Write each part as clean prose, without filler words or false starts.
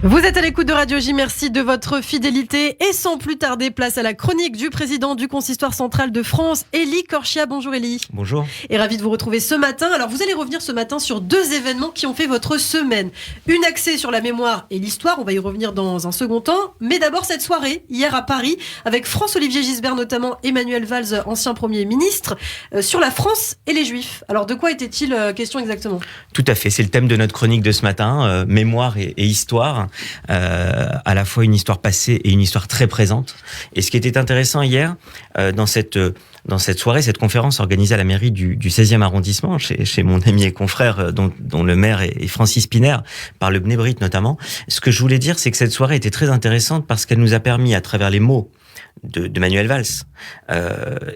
Vous êtes à l'écoute de Radio J, merci de votre fidélité et sans plus tarder, place à la chronique du président du Consistoire central de France, Élie Corchia. Bonjour Élie. Bonjour. Et ravi de vous retrouver ce matin. Alors vous allez revenir ce matin sur deux événements qui ont fait votre semaine. Une axée sur la mémoire et l'histoire, on va y revenir dans un second temps. Mais d'abord cette soirée, hier à Paris, avec François-Olivier Gisbert notamment, Emmanuel Valls, ancien Premier ministre, sur la France et les Juifs. Alors de quoi était-il question exactement ? Tout à fait, c'est le thème de notre chronique de ce matin, mémoire et histoire. À la fois une histoire passée et une histoire très présente. Et ce qui était intéressant hier, dans cette soirée, cette conférence organisée à la mairie du 16e arrondissement, chez mon ami et confrère, dont le maire est Francis Piner, par le Bnei Brit notamment, ce que je voulais dire, c'est que cette soirée était très intéressante parce qu'elle nous a permis, à travers les mots de Manuel Valls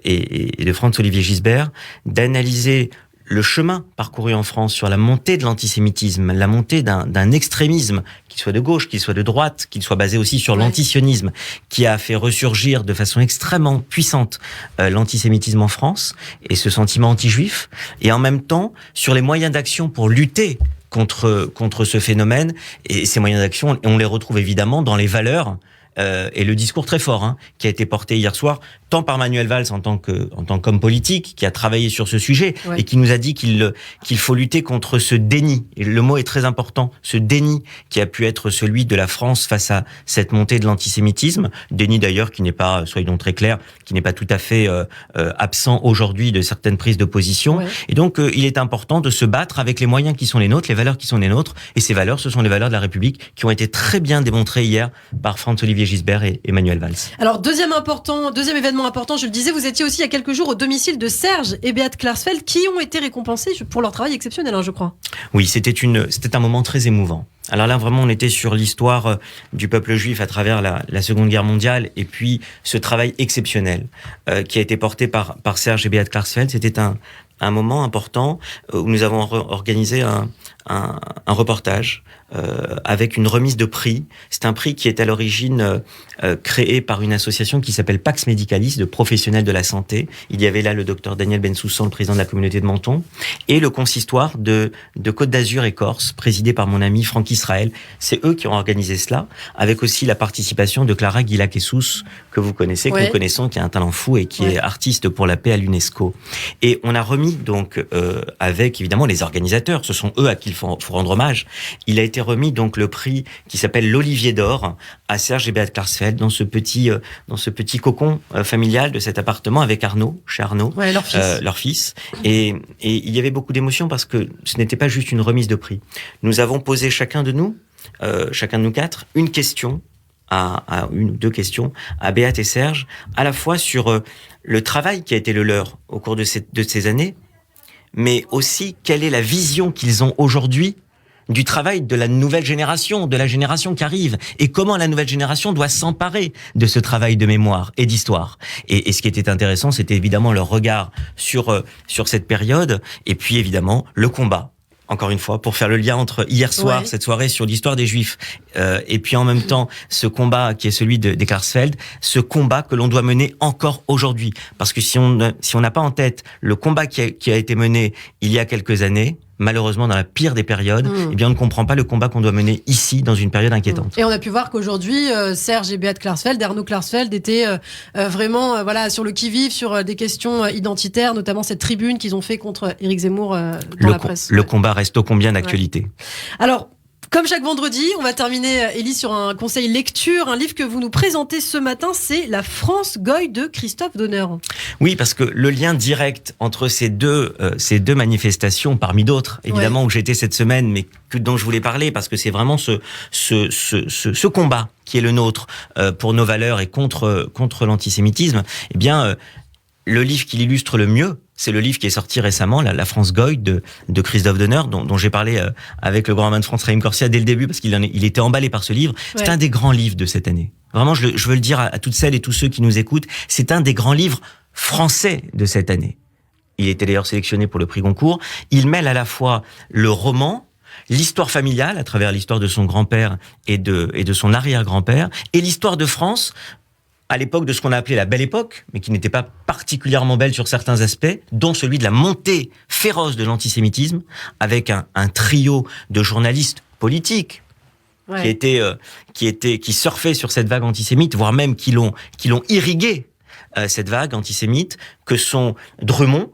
et de François-Olivier Gisbert, d'analyser le chemin parcouru en France sur la montée de l'antisémitisme, la montée d'un extrémisme, qu'il soit de gauche, qu'il soit de droite, qu'il soit basé aussi sur l'antisionisme, qui a fait ressurgir de façon extrêmement puissante l'antisémitisme en France et ce sentiment anti-juif, et en même temps sur les moyens d'action pour lutter contre ce phénomène. Et ces moyens d'action, on les retrouve évidemment dans les valeurs et le discours très fort qui a été porté hier soir, tant par Manuel Valls en tant qu'homme politique, qui a travaillé sur ce sujet et qui nous a dit qu'il faut lutter contre ce déni. Et le mot est très important, ce déni qui a pu être celui de la France face à cette montée de l'antisémitisme. Déni d'ailleurs qui n'est pas, soyons très clairs, qui n'est pas tout à fait absent aujourd'hui de certaines prises de position. Ouais. Et donc il est important de se battre avec les moyens qui sont les nôtres, les valeurs qui sont les nôtres. Et ces valeurs, ce sont les valeurs de la République qui ont été très bien démontrées hier par François-Olivier Gisbert et Emmanuel Valls. Alors deuxième événement important, je le disais, vous étiez aussi il y a quelques jours au domicile de Serge et Beat Klarsfeld qui ont été récompensés pour leur travail exceptionnel, je crois. Oui, c'était un moment très émouvant. Alors là, vraiment, on était sur l'histoire du peuple juif à travers la Seconde Guerre mondiale et puis ce travail exceptionnel qui a été porté par Serge et Beat Klarsfeld. C'était un moment important où nous avons organisé un reportage avec une remise de prix. C'est un prix qui est à l'origine créé par une association qui s'appelle Pax Medicalis, de professionnels de la santé. Il y avait là le docteur Daniel Bensoussan, le président de la communauté de Menton, et le consistoire de Côte d'Azur et Corse, présidé par mon ami Franck Israël. C'est eux qui ont organisé cela, avec aussi la participation de Clara Guilakessous, que vous connaissez, que nous connaissons, qui a un talent fou et qui est artiste pour la paix à l'UNESCO. Et on a remis donc avec évidemment les organisateurs, ce sont eux à qui il faut rendre hommage. Il a été remis donc le prix qui s'appelle l'Olivier d'Or à Serge et Beat Klarsfeld dans ce petit cocon familial de cet appartement avec Arnaud, chez Arnaud, leur fils. Et il y avait beaucoup d'émotions parce que ce n'était pas juste une remise de prix. Nous avons posé chacun de nous quatre, une question une ou deux questions à Beat et Serge, à la fois sur le travail qui a été le leur au cours de ces années, mais aussi quelle est la vision qu'ils ont aujourd'hui du travail de la nouvelle génération, de la génération qui arrive, et comment la nouvelle génération doit s'emparer de ce travail de mémoire et d'histoire. Et ce qui était intéressant, c'était évidemment leur regard sur cette période, et puis évidemment le combat. Encore une fois, pour faire le lien entre hier soir, cette soirée sur l'histoire des Juifs, et puis en même temps, ce combat qui est celui des Klarsfeld, ce combat que l'on doit mener encore aujourd'hui. Parce que si on n'a pas en tête le combat qui a été mené il y a quelques années, malheureusement dans la pire des périodes, eh bien on ne comprend pas le combat qu'on doit mener ici dans une période inquiétante. Et on a pu voir qu'aujourd'hui Serge et Beat Klarsfeld, Arnaud Klarsfeld étaient vraiment sur le qui-vive sur des questions identitaires, notamment cette tribune qu'ils ont fait contre Éric Zemmour dans la presse. Le combat reste ô combien d'actualité. Alors comme chaque vendredi, on va terminer, Élie, sur un conseil lecture. Un livre que vous nous présentez ce matin, c'est La France Goy de Christophe Donner. Oui, parce que le lien direct entre ces deux manifestations, parmi d'autres, évidemment, où j'étais cette semaine, mais dont je voulais parler, parce que c'est vraiment ce combat qui est le nôtre pour nos valeurs et contre l'antisémitisme. Eh bien, le livre qui l'illustre le mieux, c'est le livre qui est sorti récemment, La France Goy de Christophe Donner, dont j'ai parlé avec le grand homme de France, Raïm Corsia, dès le début, parce qu'il était emballé par ce livre. C'est un des grands livres de cette année. Vraiment, je veux le dire à toutes celles et tous ceux qui nous écoutent, c'est un des grands livres français de cette année. Il était d'ailleurs sélectionné pour le prix Goncourt. Il mêle à la fois le roman, l'histoire familiale, à travers l'histoire de son grand-père et de son arrière-grand-père, et l'histoire de France, à l'époque de ce qu'on a appelé la Belle Époque, mais qui n'était pas particulièrement belle sur certains aspects, dont celui de la montée féroce de l'antisémitisme, avec un trio de journalistes politiques, Ouais. qui surfaient sur cette vague antisémite, voire même qui l'ont irrigué, cette vague antisémite, que sont Drummond,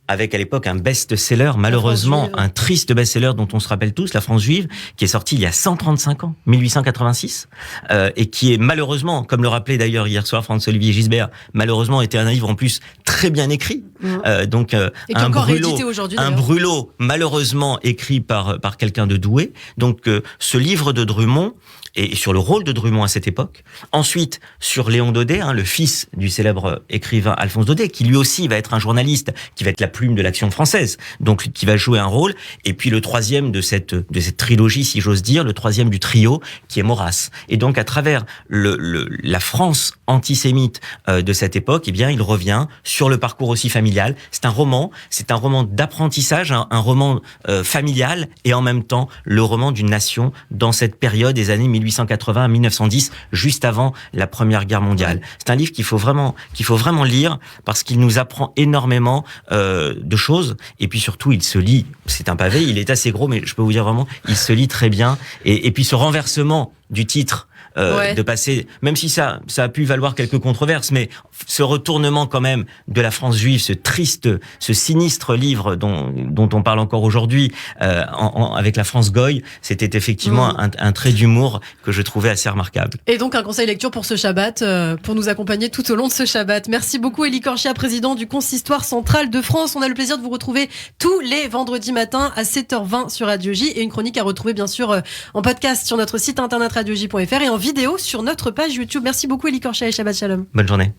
avec à l'époque un best-seller, malheureusement un triste best-seller dont on se rappelle tous, La France juive, qui est sorti il y a 135 ans, 1886, et qui est malheureusement, comme le rappelait d'ailleurs hier soir François-Olivier Gisbert, malheureusement était un livre en plus très bien écrit, donc et qui est encore réédité aujourd'hui, un brûlot malheureusement écrit par quelqu'un de doué. Donc ce livre de Drummond, et sur le rôle de Drummond à cette époque. Ensuite, sur Léon Daudet, le fils du célèbre écrivain Alphonse Daudet, qui lui aussi va être un journaliste, qui va être la plume de l'Action française, donc qui va jouer un rôle. Et puis le troisième de cette trilogie, si j'ose dire, le troisième du trio, qui est Maurras. Et donc à travers la France antisémite de cette époque, eh bien, il revient sur le parcours aussi familial. C'est un roman d'apprentissage, un roman familial, et en même temps le roman d'une nation dans cette période des années 1880 à 1910, juste avant la Première Guerre mondiale. C'est un livre qu'il faut vraiment lire, parce qu'il nous apprend énormément de choses, et puis surtout il se lit, c'est un pavé, il est assez gros, mais je peux vous dire vraiment, il se lit très bien, et puis ce renversement du titre, de passer, même si ça a pu valoir quelques controverses, mais ce retournement quand même de la France juive, ce sinistre livre dont on parle encore aujourd'hui, avec la France Goy, c'était effectivement un trait d'humour que je trouvais assez remarquable. Et donc un conseil lecture pour ce Shabbat, pour nous accompagner tout au long de ce Shabbat. Merci beaucoup Élie Korchia, président du Consistoire central de France. On a le plaisir de vous retrouver tous les vendredis matins à 7h20 sur Radio J, et une chronique à retrouver bien sûr en podcast sur notre site internet radioj.fr et en vidéo sur notre page YouTube. Merci beaucoup Élie Korchia et Shabbat Shalom. Bonne journée.